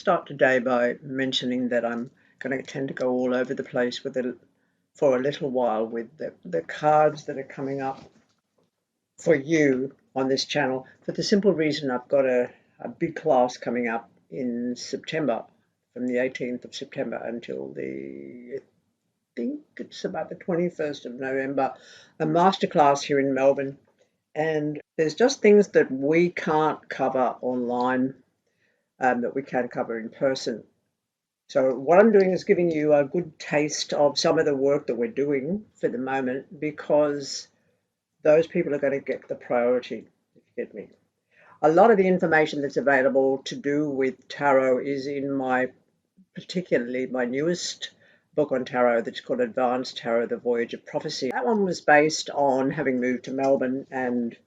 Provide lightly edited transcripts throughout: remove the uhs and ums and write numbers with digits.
Start today by mentioning that I'm going to tend to go all over the place with it for a little while with the cards that are coming up for you on this channel, for the simple reason I've got a big class coming up in September, from the 18th of September until I think it's about the 21st of November, a masterclass here in Melbourne. And there's just things that we can't cover online, that we can cover in person. So what I'm doing is giving you a good taste of some of the work that we're doing for the moment, because those people are going to get the priority, if you get me. A lot of the information that's available to do with tarot is in particularly my newest book on tarot that's called Advanced Tarot, The Voyage of Prophecy. That one was based on having moved to Melbourne and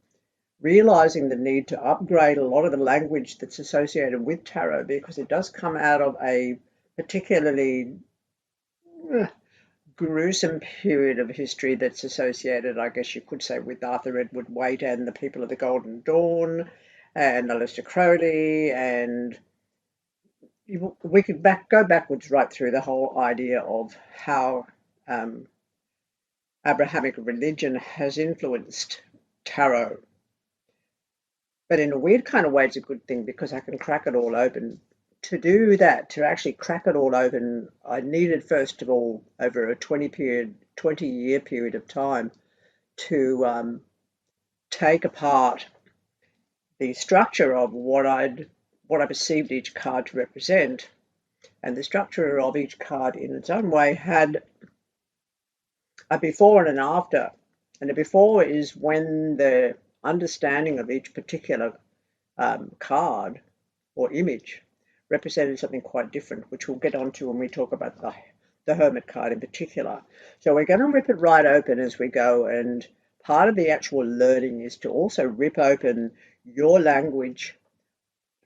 realizing the need to upgrade a lot of the language that's associated with tarot, because it does come out of a particularly gruesome period of history that's associated, I guess you could say, with Arthur Edward Waite and the people of the Golden Dawn and Aleister Crowley, and we could go backwards right through the whole idea of how Abrahamic religion has influenced tarot. But in a weird kind of way, it's a good thing, because I can crack it all open. To do that, to actually crack it all open, I needed, first of all, over a 20-year period of time, to take apart the structure of what I perceived each card to represent. And the structure of each card in its own way had a before and an after. And the before is when the understanding of each particular card or image represented something quite different, which we'll get onto when we talk about the Hermit card in particular. So we're going to rip it right open as we go, and part of the actual learning is to also rip open your language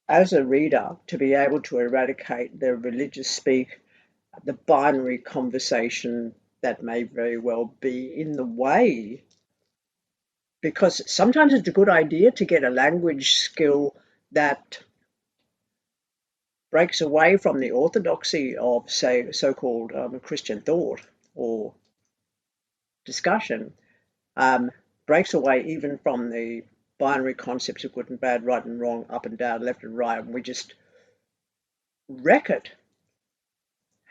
as a reader to be able to eradicate the religious speak, the binary conversation that may very well be in the way. Because sometimes it's a good idea to get a language skill that breaks away from the orthodoxy of, say, so-called Christian thought or discussion, breaks away even from the binary concepts of good and bad, right and wrong, up and down, left and right, and we just wreck it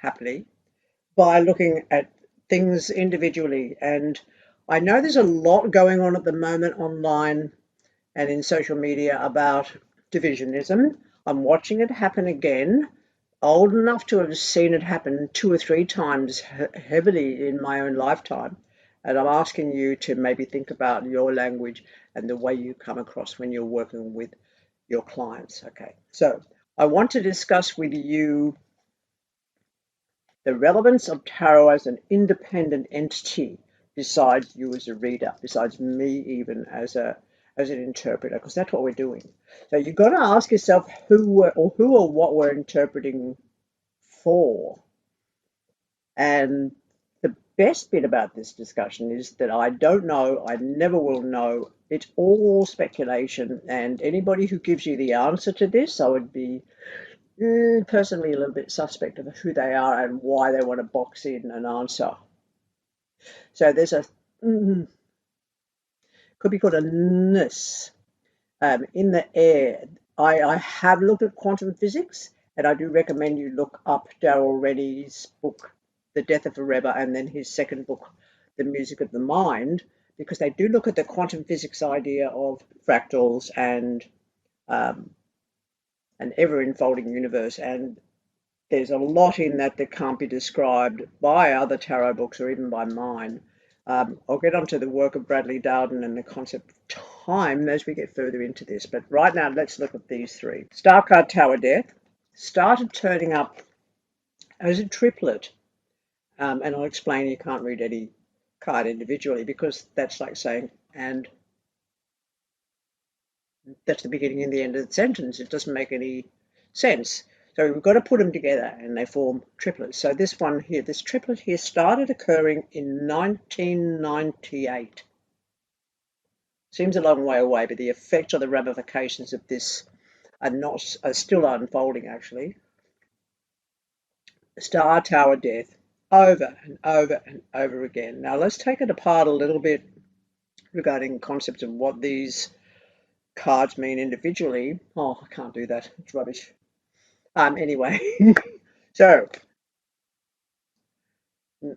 happily by looking at things individually. And I know there's a lot going on at the moment online and in social media about divisionism. I'm watching it happen again, old enough to have seen it happen 2 or 3 times heavily in my own lifetime. And I'm asking you to maybe think about your language and the way you come across when you're working with your clients. Okay, so I want to discuss with you the relevance of tarot as an independent entity, besides you as a reader, besides me even as an interpreter, because that's what we're doing. So you've got to ask yourself who or what we're interpreting for. And the best bit about this discussion is that I don't know, I never will know. It's all speculation, and anybody who gives you the answer to this, I would be personally a little bit suspect of who they are and why they want to box in an answer. So there's could be called a ness in the air. I have looked at quantum physics, and I do recommend you look up Darrell Reddy's book, The Death of Forever, and then his second book, The Music of the Mind, because they do look at the quantum physics idea of fractals and an ever-unfolding universe. And there's a lot in that can't be described by other tarot books or even by mine. I'll get onto the work of Bradley Dowden and the concept of time as we get further into this. But right now, let's look at these 3. Star card Tower Death started turning up as a triplet. And I'll explain, you can't read any card individually, because that's like saying, and that's the beginning and the end of the sentence. It doesn't make any sense. So we've got to put them together and they form triplets. So this one here, this triplet here, started occurring in 1998. Seems a long way away, but the effect or the ramifications of this are still unfolding, actually. Star Tower death over and over and over again. Now let's take it apart a little bit regarding concepts of what these cards mean individually. Oh, I can't do that. It's rubbish. Anyway, so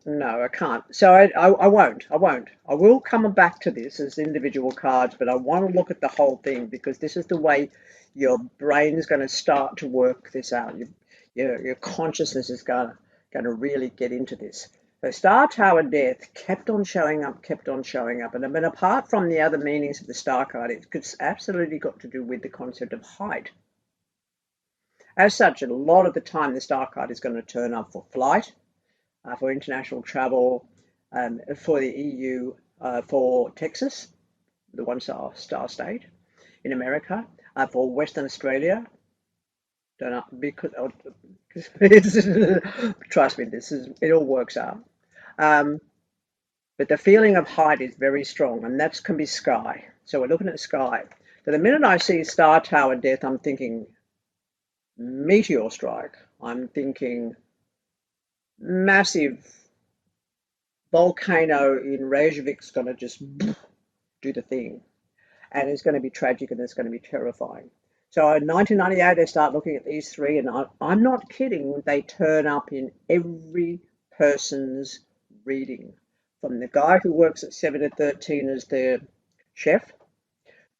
no, I can't. So I won't. I won't. I will come back to this as individual cards, but I want to look at the whole thing because this is the way your brain's going to start to work this out. Your consciousness is going to really get into this. So Star Tower death kept on showing up, kept on showing up, and I mean, apart from the other meanings of the star card, it's absolutely got to do with the concept of height. As such, a lot of the time, the star card is going to turn up for flight, for international travel, for the EU, for Texas, the one-star state in America, for Western Australia. Don't know, because trust me, it all works out. Um, but the feeling of height is very strong, and that can be sky. So we're looking at sky. So the minute I see star tower death, I'm thinking meteor strike. I'm thinking massive volcano in Reykjavik's going to just do the thing, and it's going to be tragic and it's going to be terrifying. So in 1998, they start looking at these three, and I'm not kidding. They turn up in every person's reading, from the guy who works at 7 to 13 as the chef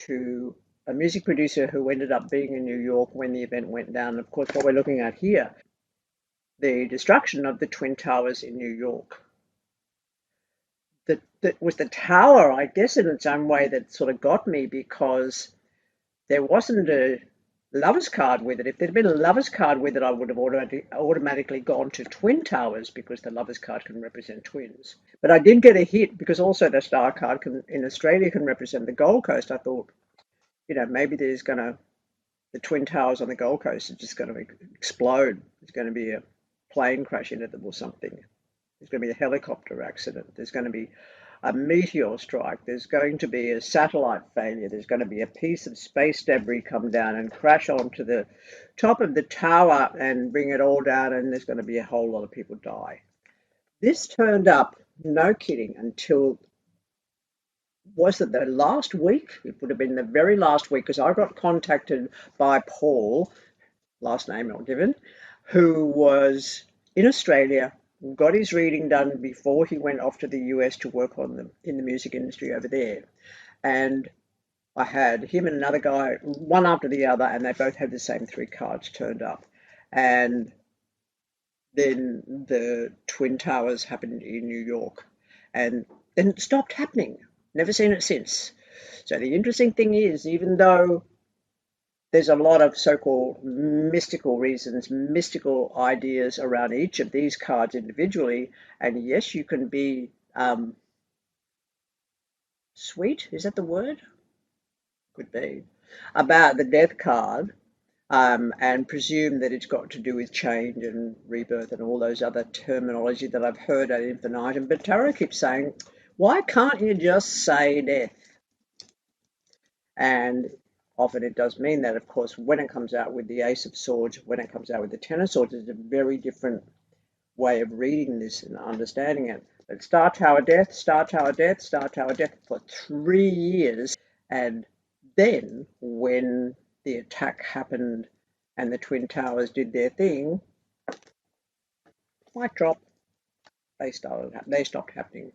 to a music producer who ended up being in New York when the event went down. And of course, what we're looking at here, the destruction of the Twin Towers in New York. That was the tower, I guess, in its own way that sort of got me, because there wasn't a lover's card with it. If there'd been a lover's card with it, I would have automatically gone to Twin Towers because the lover's card can represent twins. But I did get a hit because also the star card in Australia can represent the Gold Coast. I thought, maybe the Twin Towers on the Gold Coast are just going to explode. There's going to be a plane crash into them or something. There's going to be a helicopter accident. There's going to be a meteor strike. There's going to be a satellite failure. There's going to be a piece of space debris come down and crash onto the top of the tower and bring it all down, and there's going to be a whole lot of people die. This turned up, no kidding, until, was it the last week? It would have been the very last week, because I got contacted by Paul, last name not given, who was in Australia, got his reading done before he went off to the US to work on them in the music industry over there. And I had him and another guy, one after the other, and they both had the same three cards turned up. And then the Twin Towers happened in New York, and then it stopped happening. Never seen it since. So the interesting thing is, even though there's a lot of so-called mystical reasons, mystical ideas around each of these cards individually, and yes, you can be sweet, is that the word? Could be, about the death card, and presume that it's got to do with change and rebirth and all those other terminology that I've heard ad infinitum. But tarot keeps saying, why can't you just say death? And often it does mean that. Of course, when it comes out with the Ace of Swords, when it comes out with the Ten of Swords, it's a very different way of reading this and understanding it. But Star Tower death, Star Tower death, Star Tower death for 3 years. And then when the attack happened and the Twin Towers did their thing, mic drop, they stopped happening.